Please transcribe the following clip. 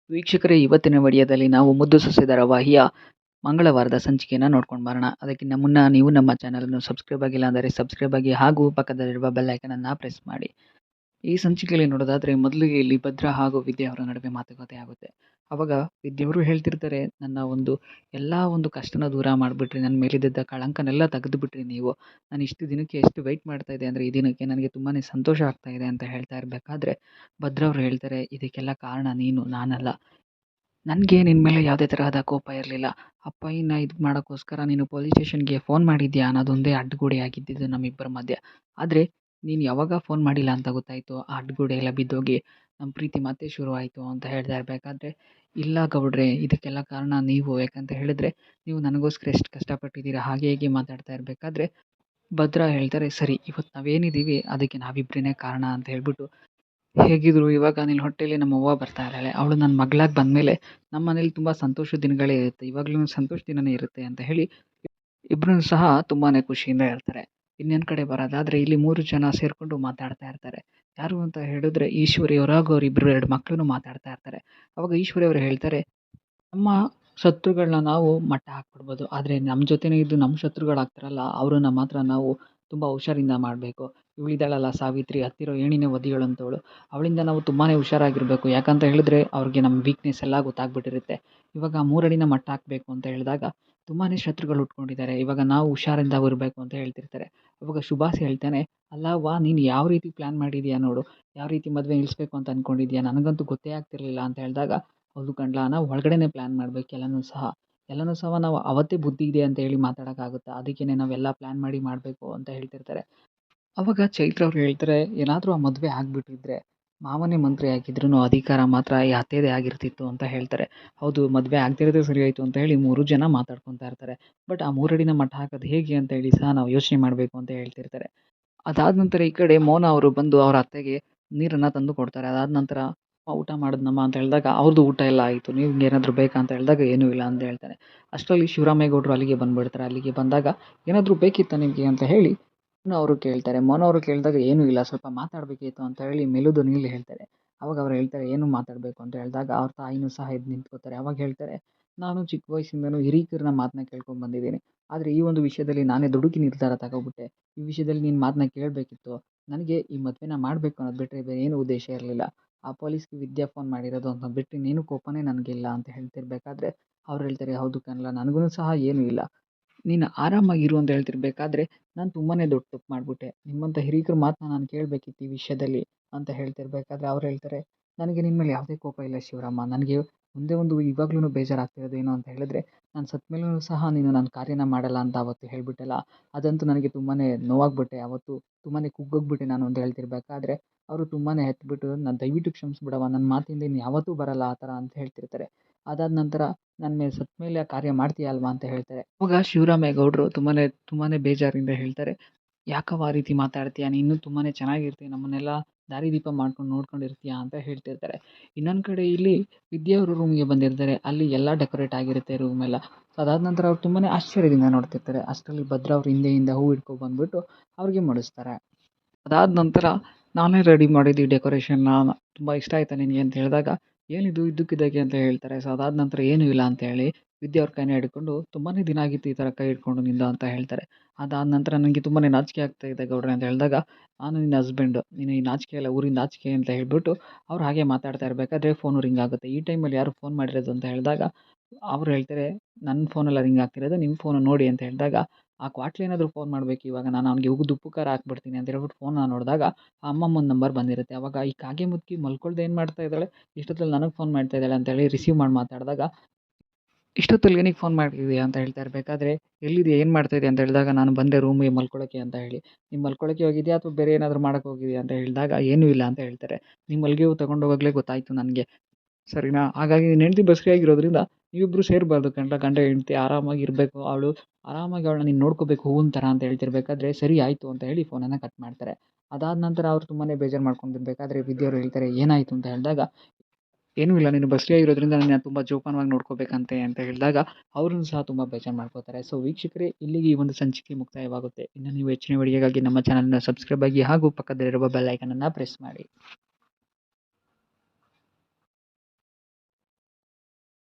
ವೀಕ್ಷಕರೇ, ಇವತ್ತಿನ ವಿಡಿಯೋದಲ್ಲಿ ನಾವು ಮುದ್ದು ಸೊಸೆ ಧಾರಾವಾಹಿಯ ಮಂಗಳವಾರದ ಸಂಚಿಕೆಯನ್ನು ನೋಡ್ಕೊಂಡು ಬರೋಣ. ಅದಕ್ಕಿಂತ ಮುನ್ನ ನೀವು ನಮ್ಮ ಚಾನಲನ್ನು ಸಬ್ಸ್ಕ್ರೈಬ್ ಆಗಿಲ್ಲ ಅಂದರೆ ಸಬ್ಸ್ಕ್ರೈಬ್ ಆಗಿ ಹಾಗೂ ಪಕ್ಕದಲ್ಲಿರುವ ಬೆಲ್ ಐಕನನ್ನು ಪ್ರೆಸ್ ಮಾಡಿ. ಈ ಸಂಚಿಕೆಯಲ್ಲಿ ನೋಡೋದಾದರೆ ಮೊದಲಿಗೆ ಇಲ್ಲಿ ಭದ್ರಾ ಹಾಗೂ ವಿದ್ಯಾ ಅವರ ನಡುವೆ ಮಾತುಕತೆ ಆಗುತ್ತೆ. ಅವಾಗ ವಿದ್ಯೆಯವರು ಹೇಳ್ತಿರ್ತಾರೆ, ನನ್ನ ಎಲ್ಲ ಒಂದು ಕಷ್ಟನ ದೂರ ಮಾಡಿಬಿಟ್ರಿ, ನನ್ನ ಮೇಲಿದ್ದ ಕಳಂಕನೆಲ್ಲ ತೆಗೆದುಬಿಟ್ರಿ ನೀವು. ನಾನು ಇಷ್ಟು ದಿನಕ್ಕೆ ಎಷ್ಟು ವೆಯ್ಟ್ ಮಾಡ್ತಾ ಇದ್ದೆ ಅಂದರೆ ಈ ದಿನಕ್ಕೆ ನನಗೆ ತುಂಬಾ ಸಂತೋಷ ಆಗ್ತಾ ಇದೆ ಅಂತ ಹೇಳ್ತಾ ಇರಬೇಕಾದ್ರೆ ಭದ್ರಾ ಅವರು ಹೇಳ್ತಾರೆ, ಇದಕ್ಕೆಲ್ಲ ಕಾರಣ ನೀನು, ನಾನಲ್ಲ. ನನಗೆ ನಿನ್ನ ಮೇಲೆ ಯಾವುದೇ ತರಹದ ಕೋಪ ಇರಲಿಲ್ಲ. ಅಪ್ಪಯ್ಯನ ಇದು ಮಾಡೋಕ್ಕೋಸ್ಕರ ನೀನು ಪೊಲೀಸ್ ಸ್ಟೇಷನ್ಗೆ ಫೋನ್ ಮಾಡಿದ್ಯಾ ಅನ್ನೋದೊಂದೇ ಅಡ್ಡಗೋಡೆ ಆಗಿದ್ದಿದ್ದು ನಮ್ಮಿಬ್ಬರ ಮಧ್ಯೆ. ಆದರೆ ನೀನು ಯಾವಾಗ ಫೋನ್ ಮಾಡಿಲ್ಲ ಅಂತ ಗೊತ್ತಾಯಿತು, ಆ ಅಡ್ಡಗೋಡೆ ಎಲ್ಲ ಬಿದ್ದೋಗಿ ನಮ್ಮ ಪ್ರೀತಿ ಮತ್ತೆ ಶುರುವಾಯಿತು ಅಂತ ಹೇಳ್ತಾ ಇರಬೇಕಾದ್ರೆ, ಇಲ್ಲ ಗೌಡ್ರೆ, ಇದಕ್ಕೆಲ್ಲ ಕಾರಣ ನೀವು. ಯಾಕಂತ ಹೇಳಿದ್ರೆ ನೀವು ನನಗೋಸ್ಕರ ಎಷ್ಟು ಕಷ್ಟಪಟ್ಟಿದ್ದೀರಾ ಹಾಗೆ ಹೀಗೆ ಮಾತಾಡ್ತಾ ಇರಬೇಕಾದ್ರೆ ಭದ್ರಾ ಹೇಳ್ತಾರೆ, ಸರಿ ಇವತ್ತು ನಾವೇನಿದ್ದೀವಿ ಅದಕ್ಕೆ ನಾವಿಬ್ಬರೇ ಕಾರಣ ಅಂತ ಹೇಳ್ಬಿಟ್ಟು, ಹೇಗಿದ್ರು ಇವಾಗ ನಿನ್ನ ಹೊಟ್ಟೆಯಲ್ಲಿ ನಮ್ಮ ಅವ್ವ ಬರ್ತಾ ಇದ್ದಾಳೆ, ಅವಳು ನನ್ನ ಮಗಳಾಗಿ ಬಂದಮೇಲೆ ನಮ್ಮ ಮನೇಲಿ ತುಂಬ ಸಂತೋಷದ ದಿನಗಳೇ ಇರುತ್ತೆ, ಇವಾಗಲೂ ಸಂತೋಷ ದಿನವೇ ಇರುತ್ತೆ ಅಂತ ಹೇಳಿ ಇಬ್ಬರೂ ಸಹ ತುಂಬಾ ಖುಷಿಯಿಂದ ಇರ್ತಾರೆ. ಇನ್ನೊಂದು ಕಡೆ ಬರೋದಾದರೆ ಇಲ್ಲಿ 3 ಜನ ಸೇರಿಕೊಂಡು ಮಾತಾಡ್ತಾ ಇರ್ತಾರೆ. ಯಾರು ಅಂತ ಹೇಳಿದ್ರೆ ಈಶ್ವರಿ ಹಾಗೂ ಅವರಿಬ್ಬರು 2 ಮಕ್ಕಳು ಮಾತಾಡ್ತಾ ಇರ್ತಾರೆ. ಅವಾಗ ಈಶ್ವರಿ ಅವರು ಹೇಳ್ತಾರೆ, ನಮ್ಮ ಶತ್ರುಗಳನ್ನ ನಾವು ಮಟ್ಟ ಹಾಕ್ಬಿಡ್ಬೋದು, ಆದರೆ ನಮ್ಮ ಜೊತೆನೇ ಇದ್ದು ನಮ್ಮ ಶತ್ರುಗಳಾಗ್ತಾರಲ್ಲ ಅವ್ರನ್ನ ಮಾತ್ರ ನಾವು ತುಂಬ ಹುಷಾರಿಂದ ಮಾಡಬೇಕು. ಇವಳಿದ್ದಾಳಲ್ಲ ಸಾವಿತ್ರಿ, ಹತ್ತಿರೋ ಏಣಿನೇ ಒದಿಯೋಳಂತವಳು, ಅವಳಿಂದ ನಾವು ತುಂಬಾ ಹುಷಾರಾಗಿರಬೇಕು. ಯಾಕಂತ ಹೇಳಿದ್ರೆ ಅವ್ರಿಗೆ ನಮ್ಮ ವೀಕ್ನೆಸ್ ಎಲ್ಲ ಗೊತ್ತಾಗ್ಬಿಟ್ಟಿರುತ್ತೆ. ಇವಾಗ 3 ಅಡಿನ ಮಟ್ಟ ಹಾಕಬೇಕು ಅಂತ ಹೇಳಿದಾಗ ತುಂಬಾ ಶತ್ರುಗಳು ಉಟ್ಕೊಂಡಿದ್ದಾರೆ, ಇವಾಗ ನಾವು ಹುಷಾರಿಂದ ಇರಬೇಕು ಅಂತ ಹೇಳ್ತಿರ್ತಾರೆ. ಅವಾಗ ಸುಭಾಷ್ ಹೇಳ್ತಾನೆ, ಅಲ್ಲವ್ವ ನೀನು ಯಾವ ರೀತಿ ಪ್ಲ್ಯಾನ್ ಮಾಡಿದ್ಯಾ ನೋಡು, ಯಾವ ರೀತಿ ಮದುವೆ ನಿಲ್ಲಿಸ್ಬೇಕು ಅಂತ ಅಂದ್ಕೊಂಡಿದ್ಯಾ, ನನಗಂತೂ ಗೊತ್ತೇ ಆಗ್ತಿರ್ಲಿಲ್ಲ ಅಂತ ಹೇಳಿದಾಗ, ಹೌದು ಕಣ್ಲಾ, ನಾವು ಒಳಗಡೆನೇ ಪ್ಲ್ಯಾನ್ ಮಾಡಬೇಕು ಎಲ್ಲನೂ ಸಹ ನಾವು ಅವತ್ತೇ ಬುದ್ಧಿ ಇದೆ ಅಂತ ಹೇಳಿ ಮಾತಾಡೋಕ್ಕಾಗುತ್ತಾ, ಅದಕ್ಕೇ ನಾವೆಲ್ಲ ಪ್ಲ್ಯಾನ್ ಮಾಡಿ ಮಾಡಬೇಕು ಅಂತ ಹೇಳ್ತಿರ್ತಾರೆ. ಅವಾಗ ಚೈತ್ರ ಅವ್ರು ಹೇಳ್ತಾರೆ, ಏನಾದರೂ ಆ ಮದುವೆ ಆಗಿಬಿಟ್ಟಿದ್ರೆ ಮಾವನೇ ಮಂತ್ರಿ ಆಗಿದ್ರೂ ಅಧಿಕಾರ ಮಾತ್ರ ಈ ಅತ್ತೆದೇ ಆಗಿರ್ತಿತ್ತು ಅಂತ ಹೇಳ್ತಾರೆ. ಹೌದು, ಮದುವೆ ಆಗ್ತಿರೋದೇ ಸರಿ ಆಯಿತು ಅಂತ ಹೇಳಿ 3 ಜನ ಮಾತಾಡ್ಕೊತಾ ಇರ್ತಾರೆ. ಬಟ್ ಆ 3 ಅಡಿನ ಮಟ್ಟ ಹಾಕೋದು ಹೇಗೆ ಅಂತ ಹೇಳಿ ಸಹ ನಾವು ಯೋಚನೆ ಮಾಡಬೇಕು ಅಂತ ಹೇಳ್ತಿರ್ತಾರೆ. ಅದಾದ ನಂತರ ಈ ಕಡೆ ಮೋನ ಅವರು ಬಂದು ಅವ್ರ ಅತ್ತೆಗೆ ನೀರನ್ನು ತಂದು ಕೊಡ್ತಾರೆ. ಅದಾದ ನಂತರ ಊಟ ಮಾಡಿದ್ನಮ್ಮ ಅಂತ ಹೇಳಿದಾಗ ಅವ್ರದ್ದು ಊಟ ಎಲ್ಲ ಆಯಿತು, ನಿಮ್ಗೆ ಏನಾದರೂ ಬೇಕಾ ಅಂತ ಹೇಳಿದಾಗ ಏನೂ ಇಲ್ಲ ಅಂತ ಹೇಳ್ತಾನೆ. ಅಷ್ಟರಲ್ಲಿ ಶಿವರಾಮೇಗೌಡರು ಅಲ್ಲಿಗೆ ಬಂದುಬಿಡ್ತಾರೆ. ಅಲ್ಲಿಗೆ ಬಂದಾಗ ಏನಾದರೂ ಬೇಕಿತ್ತಾ ನಿಮಗೆ ಅಂತ ಹೇಳಿ ಅವರು ಕೇಳ್ತಾರೆ. ಮೋನ ಅವರು ಕೇಳಿದಾಗ ಏನೂ ಇಲ್ಲ, ಸ್ವಲ್ಪ ಮಾತಾಡಬೇಕಿತ್ತು ಅಂತ ಹೇಳಿ ಮೆಲು ಧ್ವನಿಯಲ್ಲಿ ಹೇಳ್ತಾರೆ. ಅವಾಗ ಅವ್ರು ಹೇಳ್ತಾರೆ, ಏನು ಮಾತಾಡಬೇಕು ಅಂತ ಹೇಳಿದಾಗ ಅವ್ರ ತಾಯಿನೂ ಸಹ ಎದ್ದು ನಿಂತ್ಕೋತಾರೆ. ಅವಾಗ ಹೇಳ್ತಾರೆ, ನಾನು ಚಿಕ್ಕ ವಯಸ್ಸಿಂದನೂ ಹಿರೀಕರನ್ನ ಮಾತನ್ನ ಕೇಳ್ಕೊಂಡು ಬಂದಿದ್ದೀನಿ, ಆದರೆ ಈ ಒಂದು ವಿಷಯದಲ್ಲಿ ನಾನೇ ದುಡುಕಿ ನಿರ್ಧಾರ ತಗೊಬಿಟ್ಟೆ. ಈ ವಿಷಯದಲ್ಲಿ ನೀನು ಮಾತನ್ನ ಕೇಳಬೇಕಿತ್ತು. ನನಗೆ ಈ ಮದುವೆನ ಮಾಡಬೇಕು ಅನ್ನೋದು ಬಿಟ್ಟರೆ ಬೇರೆ ಏನೂ ಉದ್ದೇಶ ಇರಲಿಲ್ಲ. ಆ ಪೊಲೀಸ್ಗೆ ವಿದ್ಯಾ ಫೋನ್ ಮಾಡಿರೋದು ಅಂತ ಬಿಟ್ಟು ಇನ್ನೇನು ಕೋಪನೇ ನನಗಿಲ್ಲ ಅಂತ ಹೇಳ್ತಿರ್ಬೇಕಾದ್ರೆ ಅವ್ರು ಹೇಳ್ತಾರೆ, ಹೌದು ಕಣಲ, ನನಗೂ ಸಹ ಏನೂ ಇಲ್ಲ, ನೀನು ಆರಾಮಾಗಿರು ಅಂತ ಹೇಳ್ತಿರ್ಬೇಕಾದ್ರೆ ನಾನು ತುಂಬಾ ದೊಡ್ಡ ತಪ್ಪು ಮಾಡಿಬಿಟ್ಟೆ, ನಿಮ್ಮಂಥ ಹಿರೀಕರ ಮಾತನ್ನ ನಾನು ಕೇಳಬೇಕಿತ್ತು ಈ ವಿಷಯದಲ್ಲಿ ಅಂತ ಹೇಳ್ತಿರ್ಬೇಕಾದ್ರೆ ಅವ್ರು ಹೇಳ್ತಾರೆ, ನನಗೆ ನಿನ್ನ ಮೇಲೆ ಯಾವುದೇ ಕೋಪ ಇಲ್ಲ ಶಿವರಾಮ, ನನಗೆ ಒಂದೇ ಒಂದು ಇವಾಗ್ಲೂ ಬೇಜಾರಾಗ್ತಿರೋದೇನು ಅಂತ ಹೇಳಿದ್ರೆ, ನಾನು ಸತ್ತ ಮೇಲೂ ಸಹ ನೀನು ನನ್ನ ಕಾರ್ಯನ ಮಾಡಲ್ಲ ಅಂತ ಅವತ್ತು ಹೇಳಿಬಿಟ್ಟಲ್ಲ, ಅದಂತೂ ನನಗೆ ತುಂಬಾ ನೋವಾಗ್ಬಿಟ್ಟೆ, ಅವತ್ತು ತುಂಬಾ ಕುಗ್ಗೋಗ್ಬಿಟ್ಟೆ ನಾನು ಅಂತ ಹೇಳ್ತಿರ್ಬೇಕಾದ್ರೆ ಅವರು ತುಂಬಾ ಎತ್ಬಿಟ್ಟು, ನಾನು ದಯವಿಟ್ಟು ಕ್ಷಮಿಸ್ಬಿಡವ, ನನ್ನ ಮಾತಿಂದ ಇನ್ನು ಯಾವತ್ತೂ ಬರಲ್ಲ ಆ ಥರ ಅಂತ ಹೇಳ್ತಿರ್ತಾರೆ. ಅದಾದ ನಂತರ ನನ್ನ ಮೇಲೆ ಸತ್ತ ಮೇಲೆ ಆ ಕಾರ್ಯ ಮಾಡ್ತೀಯ ಅಲ್ವಾ ಅಂತ ಹೇಳ್ತಾರೆ. ಅವಾಗ ಶಿವರಾಮೇಗೌಡರು ತುಂಬಾ ಬೇಜಾರಿಂದ ಹೇಳ್ತಾರೆ, ಯಾಕವ್ವ ಆ ರೀತಿ ಮಾತಾಡ್ತೀಯ, ನೀನು ತುಂಬಾ ಚೆನ್ನಾಗಿರ್ತೀಯ, ನಮ್ಮನ್ನೆಲ್ಲ ದಾರಿದೀಪ ಮಾಡ್ಕೊಂಡು ನೋಡ್ಕೊಂಡಿರ್ತೀಯ ಅಂತ ಹೇಳ್ತಿರ್ತಾರೆ. ಇನ್ನೊಂದು ಕಡೆ ಇಲ್ಲಿ ವಿದ್ಯಾ ಅವರು ರೂಮ್ಗೆ ಬಂದಿರ್ತಾರೆ. ಅಲ್ಲಿ ಎಲ್ಲ ಡೆಕೋರೇಟ್ ಆಗಿರುತ್ತೆ ರೂಮೆಲ್ಲ. ಸೊ ಅದಾದ ನಂತರ ಅವ್ರು ತುಂಬಾ ಆಶ್ಚರ್ಯದಿಂದ ನೋಡ್ತಿರ್ತಾರೆ. ಅಷ್ಟರಲ್ಲಿ ಭದ್ರಾ ಅವ್ರು ಹಿಂದೆಯಿಂದ ಹೂ ಹಿಡ್ಕೊಂಡು ಬಂದುಬಿಟ್ಟು ಅವ್ರಿಗೆ ಮುಡಿಸ್ತಾರೆ. ಅದಾದ ನಂತರ ನಾನೇ ರೆಡಿ ಮಾಡಿದ್ದು ಈ ಡೆಕೋರೇಷನ್ನ, ತುಂಬ ಇಷ್ಟ ಆಯಿತಾ ನಿನಗೆ ಅಂತ ಹೇಳಿದಾಗ, ಏನಿದು ಇದ್ದಕ್ಕಿದ್ದಾಗೆ ಅಂತ ಹೇಳ್ತಾರೆ. ಸೊ ಅದಾದ ನಂತರ ಏನೂ ಇಲ್ಲ ಅಂತ ಹೇಳಿ ವಿದ್ಯಾ ಅವ್ರ ಕೈನ ಹಿಡ್ಕೊಂಡು, ತುಂಬಾ ದಿನ ಆಗಿತ್ತು ಈ ಥರ ಕೈ ಹಿಡ್ಕೊಂಡು ನಿಂದು ಅಂತ ಹೇಳ್ತಾರೆ. ಅದಾದ ನಂತರ ನನಗೆ ತುಂಬಾ ನಾಚಿಕೆ ಆಗ್ತಾ ಇದೆ ಗೌಡ್ರೆ ಅಂತ ಹೇಳಿದಾಗ, ನಾನು ನಿನ್ನ ಹಸ್ಬೆಂಡು, ನೀನು ಈ ನಾಚಿಕೆ ಎಲ್ಲ ಊರಿಂದ ಆಚಿಕೆ ಅಂತ ಹೇಳ್ಬಿಟ್ಟು ಅವ್ರು ಹಾಗೆ ಮಾತಾಡ್ತಾ ಇರಬೇಕಾದ್ರೆ ಫೋನು ರಿಂಗ್ ಆಗುತ್ತೆ. ಈ ಟೈಮಲ್ಲಿ ಯಾರು ಫೋನ್ ಮಾಡಿರೋದು ಅಂತ ಹೇಳಿದಾಗ ಅವ್ರು ಹೇಳ್ತಾರೆ, ನನ್ನ ಫೋನೆಲ್ಲ ರಿಂಗ್ ಆಗ್ತಿರೋದು, ನಿಮ್ಮ ಫೋನು ನೋಡಿ ಅಂತ ಹೇಳಿದಾಗ, ಆ ಕ್ವಾಟ್ಲೆ ಏನಾದರೂ ಫೋನ್ ಮಾಡಬೇಕು ಇವಾಗ, ನಾನು ಅವ್ನಿಗೆ ಉಗಿದು ಉಪ್ಪು ಖಾರ ಹಾಕ್ಬಿಡ್ತೀನಿ ಅಂತ ಹೇಳ್ಬಿಟ್ಟು ಫೋನ್ನ ನೋಡಿದಾಗ ಆ ಅಮ್ಮಮ್ಮನ ನಂಬರ್ ಬಂದಿರುತ್ತೆ. ಅವಾಗ ಈ ಕಾಗೆ ಮುದುಕಿ ಮಲ್ಕೊಳ್ದೆ ಏನು ಮಾಡ್ತಾ ಇದ್ದಾಳೆ, ಇಷ್ಟೊತ್ತಲ್ಲಿ ನನಗೆ ಫೋನ್ ಮಾಡ್ತಾ ಇದ್ದಾಳೆ ಅಂತೇಳಿ ರಿಸೀವ್ ಮಾಡಿ ಮಾತಾಡಿದಾಗ, ಇಷ್ಟೊತ್ತಲ್ಲಿ ಏನಕ್ಕೆ ಫೋನ್ ಮಾಡಿದ್ದೀಯಾ ಅಂತ ಹೇಳ್ತಾ ಇರಬೇಕಾದ್ರೆ, ಎಲ್ಲಿದ್ದೀಯಾ, ಏನು ಮಾಡ್ತಾ ಇದೀಯ ಅಂತ ಹೇಳಿದಾಗ, ನಾನು ಬಂದೆ ರೂಮಿಗೆ ಮಲ್ಕೊಳ್ಳೋಕ್ಕೆ ಅಂತ ಹೇಳಿ. ನೀನು ಮಲ್ಕೊಳ್ಳೋಕ್ಕೆ ಹೋಗಿದ್ಯಾ ಅಥವಾ ಬೇರೆ ಏನಾದರೂ ಮಾಡೋಕ್ಕೆ ಹೋಗಿದ್ಯಾ ಅಂತ ಹೇಳಿದಾಗ, ಏನೂ ಇಲ್ಲ ಅಂತ ಹೇಳ್ತಾರೆ. ನೀವು ಮಲ್ಗೆ ಹೂ ತಗೊಂಡು ಹೋಗೋಗ್ಲೇ ಗೊತ್ತಾಯಿತು ನನಗೆ, ಸರಿನಾ? ಹಾಗಾಗಿ ನಿನ್ನ ಹೆಂಡತಿ ಬಸುರಿಯಾಗಿರೋದ್ರಿಂದ ನೀವಿಬ್ಬರು ಸೇರಬಾರ್ದು ಕಣ್ಲ, ಗಂಡ ಹೆಂಡತಿ ಆರಾಮಾಗಿ ಇರಬೇಕು, ಆರಾಮಾಗಿ ಅವಳನ್ನ ನೀನು ನೋಡ್ಕೋಬೇಕು ಹೂವಿನ ಥರ ಅಂತ ಹೇಳ್ತಿರ್ಬೇಕಾದ್ರೆ, ಸರಿ ಆಯಿತು ಅಂತ ಹೇಳಿ ಫೋನನ್ನು ಕಟ್ ಮಾಡ್ತಾರೆ. ಅದಾದ ನಂತರ ಅವ್ರು ತುಂಬಾ ಬೇಜಾರು ಮಾಡ್ಕೊಂಡಿರ್ಬೇಕಾದ್ರೆ ವಿದ್ಯಾ ಅವ್ರು ಹೇಳ್ತಾರೆ, ಏನಾಯಿತು ಅಂತ ಹೇಳಿದಾಗ, ಏನೂ ಇಲ್ಲ, ನೀನು ಬಸುರಿಯಾಗಿರೋದ್ರಿಂದ ನನ್ನ ತುಂಬ ಜೋಪಾನವಾಗಿ ನೋಡ್ಕೋಬೇಕಂತೆ ಅಂತ ಹೇಳಿದಾಗ ಅವ್ರೂ ಸಹ ತುಂಬ ಬೇಜಾರು ಮಾಡ್ಕೋತಾರೆ. ಸೊ ವೀಕ್ಷಕರೇ, ಇಲ್ಲಿಗೆ ಈ ಒಂದು ಸಂಚಿಕೆ ಮುಕ್ತಾಯವಾಗುತ್ತೆ. ಇನ್ನು ನೀವು ಹೆಚ್ಚಿನ ವಿಡಿಯೋಗಾಗಿ ನಮ್ಮ ಚಾನಲ್ನ ಸಬ್ಸ್ಕ್ರೈಬ್ ಆಗಿ ಹಾಗೂ ಪಕ್ಕದಲ್ಲಿರುವ ಬೆಲ್ ಐಕನನ್ನು ಪ್ರೆಸ್ ಮಾಡಿ.